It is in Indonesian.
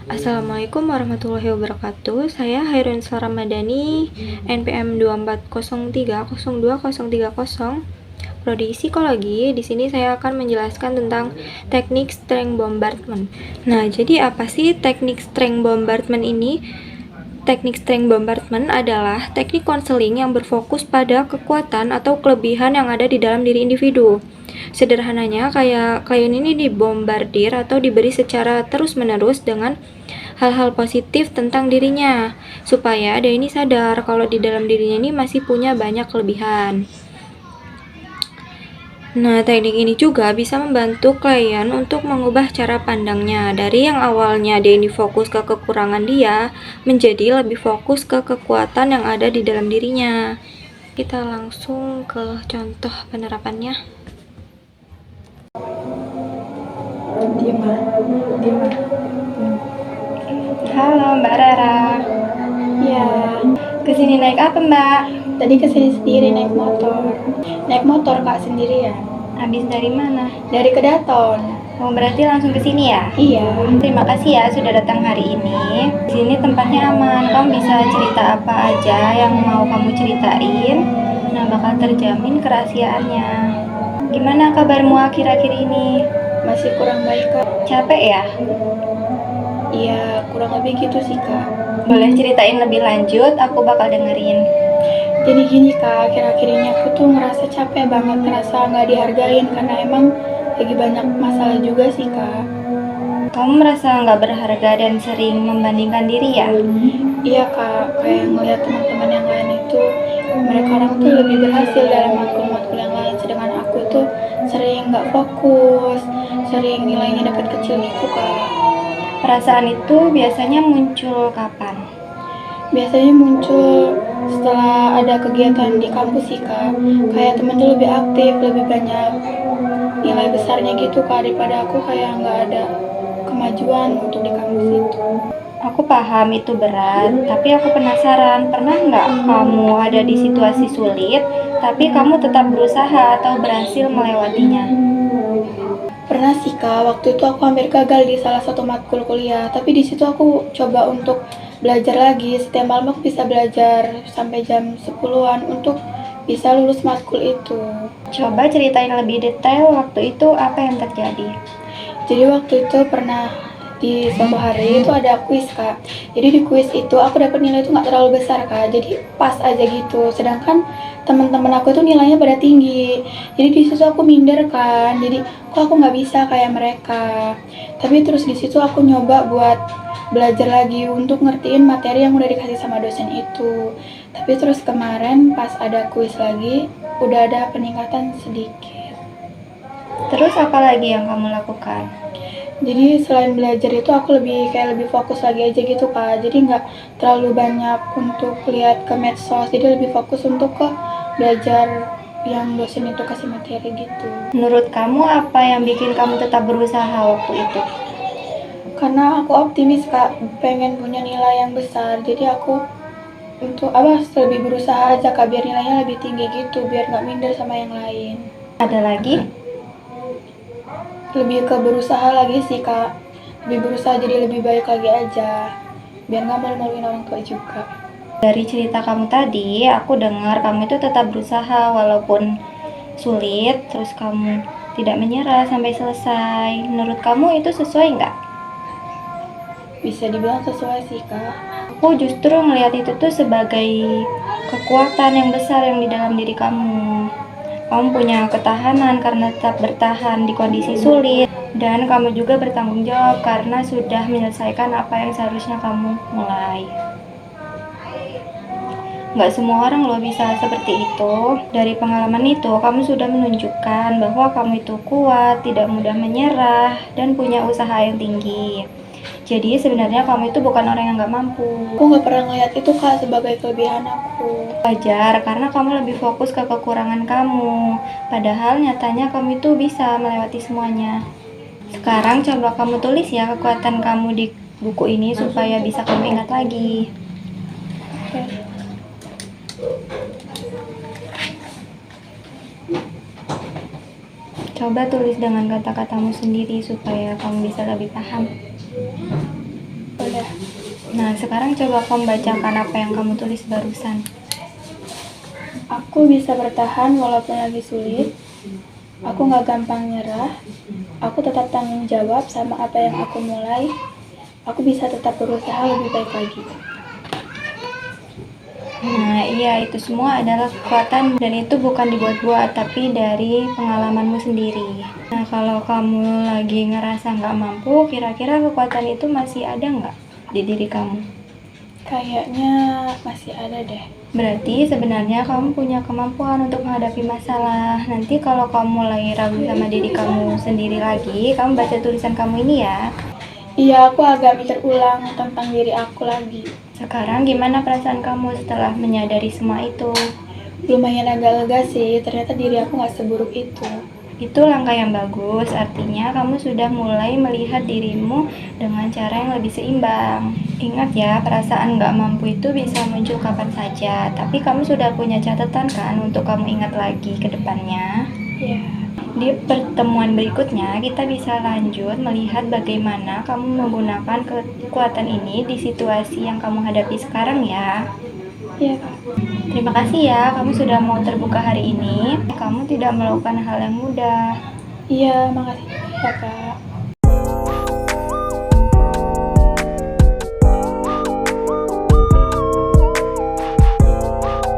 Assalamualaikum warahmatullahi wabarakatuh. Saya Hairun Ramadhani, NPM 24030230. Prodi Psikologi. Di sini saya akan menjelaskan tentang teknik strength bombardment. Nah, jadi apa sih teknik strength bombardment ini? Teknik strength bombardment adalah teknik konseling yang berfokus pada kekuatan atau kelebihan yang ada di dalam diri individu. Sederhananya, kayak klien ini dibombardir atau diberi secara terus-menerus dengan hal-hal positif tentang dirinya, supaya dia ini sadar kalau di dalam dirinya ini masih punya banyak kelebihan. Nah, teknik ini juga bisa membantu klien untuk mengubah cara pandangnya dari yang awalnya dia ini fokus ke kekurangan dia, menjadi lebih fokus ke kekuatan yang ada di dalam dirinya. Kita langsung ke contoh penerapannya. Halo Mbak Rara. Ya, Kesini naik apa Mbak? tadi kesini sendiri naik motor. Naik motor Kak sendirian. Habis dari mana? Dari Kedaton. Oh, berarti langsung ke sini ya? Iya. Terima kasih ya sudah datang hari ini. Di sini tempatnya aman. Kamu bisa cerita apa aja yang mau kamu ceritain. Nah, bakal terjamin kerahasiaannya. Gimana kabarmu akhir-akhir ini? Masih kurang baik Kak. Capek ya? Iya, kurang lebih gitu sih Kak. Boleh ceritain lebih lanjut, aku bakal dengerin. Jadi gini Kak, akhir-akhir ini aku tuh ngerasa capek banget, ngerasa nggak dihargain karena emang lagi banyak masalah juga sih Kak. Kamu merasa nggak berharga dan sering membandingkan diri ya? Iya Kak, kayak ngeliat teman-teman yang lain itu mereka orang tuh lebih berhasil dalam matkul-matkul yang lain, sedangkan aku tuh sering nggak fokus, sering nilainya dapat kecil gitu Kak. Perasaan itu biasanya muncul kapan? Biasanya muncul setelah ada kegiatan di kampus sih Kak. Kayak temen tuh lebih aktif, lebih banyak nilai besarnya gitu Kak, daripada aku kayak nggak ada kemajuan untuk di kampus itu. Aku paham itu berat, tapi aku penasaran, pernah nggak kamu ada di situasi sulit, tapi kamu tetap berusaha atau berhasil melewatinya? Pernah sih Kak, waktu itu aku hampir gagal di salah satu matkul kuliah, tapi di situ aku coba untuk belajar lagi. Setiap malam aku bisa belajar sampai jam 10-an untuk bisa lulus matkul itu. Coba ceritain lebih detail waktu itu apa yang terjadi. Jadi waktu itu pernah di suatu hari itu ada kuis Kak. Jadi di kuis itu aku dapat nilai itu nggak terlalu besar Kak. Jadi pas aja gitu. Sedangkan teman-teman aku tuh nilainya pada tinggi. Jadi di situ aku minder kan. Jadi kok aku nggak bisa kayak mereka. Tapi terus di situ aku nyoba buat belajar lagi untuk ngertiin materi yang udah dikasih sama dosen itu. Tapi terus kemarin pas ada kuis lagi udah ada peningkatan sedikit. Terus apa lagi yang kamu lakukan? Jadi selain belajar itu aku lebih fokus lagi aja gitu Kak. Jadi nggak terlalu banyak untuk lihat ke medsos. Jadi lebih fokus untuk ke belajar yang dosen itu kasih materi gitu. Menurut kamu apa yang bikin kamu tetap berusaha waktu itu? Karena aku optimis Kak, pengen punya nilai yang besar. Jadi aku untuk lebih berusaha aja Kak, biar nilainya lebih tinggi gitu, biar nggak minder sama yang lain. Ada lagi? Lebih ke berusaha lagi sih Kak. Lebih berusaha jadi lebih baik lagi aja. Biar nggak malu-maluin orang tua juga. Dari cerita kamu tadi, aku dengar kamu itu tetap berusaha walaupun sulit, terus kamu tidak menyerah sampai selesai. Menurut kamu itu sesuai nggak? Bisa dibilang sesuai sih Kak. Aku justru melihat itu tuh sebagai kekuatan yang besar yang di dalam diri kamu. Kamu punya ketahanan karena tetap bertahan di kondisi sulit, dan kamu juga bertanggung jawab karena sudah menyelesaikan apa yang seharusnya kamu mulai. Nggak semua orang loh bisa seperti itu. Dari pengalaman itu, kamu sudah menunjukkan bahwa kamu itu kuat, tidak mudah menyerah, dan punya usaha yang tinggi. Jadi sebenarnya kamu itu bukan orang yang nggak mampu. Aku nggak pernah ngeliat itu Kak sebagai kelebihan aku. Wajar, karena kamu lebih fokus ke kekurangan kamu. Padahal nyatanya kamu itu bisa melewati semuanya. Sekarang coba kamu tulis ya kekuatan kamu di buku ini supaya bisa kamu ingat lagi. Oke. Coba tulis dengan kata-katamu sendiri supaya kamu bisa lebih paham. Udah. Nah, sekarang coba kamu bacakan apa yang kamu tulis barusan. Aku bisa bertahan walaupun lagi sulit. Aku nggak gampang nyerah. Aku tetap tanggung jawab sama apa yang aku mulai. Aku bisa tetap berusaha lebih baik lagi. Nah, iya, itu semua adalah kekuatan dan itu bukan dibuat-buat, tapi dari pengalamanmu sendiri. Nah, kalau kamu lagi ngerasa nggak mampu, kira-kira kekuatan itu masih ada nggak di diri kamu? Kayaknya masih ada deh. Berarti sebenarnya kamu punya kemampuan untuk menghadapi masalah. Nanti kalau kamu lagi ragu sama diri kamu sendiri lagi, kamu baca tulisan kamu ini ya. Iya, aku agak mikir ulang tentang diri aku lagi. Sekarang gimana perasaan kamu setelah menyadari semua itu? Lumayan agak lega sih, ternyata diri aku nggak seburuk itu. Itu langkah yang bagus, artinya kamu sudah mulai melihat dirimu dengan cara yang lebih seimbang. Ingat ya, perasaan nggak mampu itu bisa muncul kapan saja, tapi kamu sudah punya catatan kan untuk kamu ingat lagi ke depannya. Iya. Di pertemuan berikutnya, kita bisa lanjut melihat bagaimana kamu menggunakan kekuatan ini di situasi yang kamu hadapi sekarang ya. Iya, Kak. Terima kasih ya, kamu sudah mau terbuka hari ini. Kamu tidak melakukan hal yang mudah. Iya, makasih ya, Kak.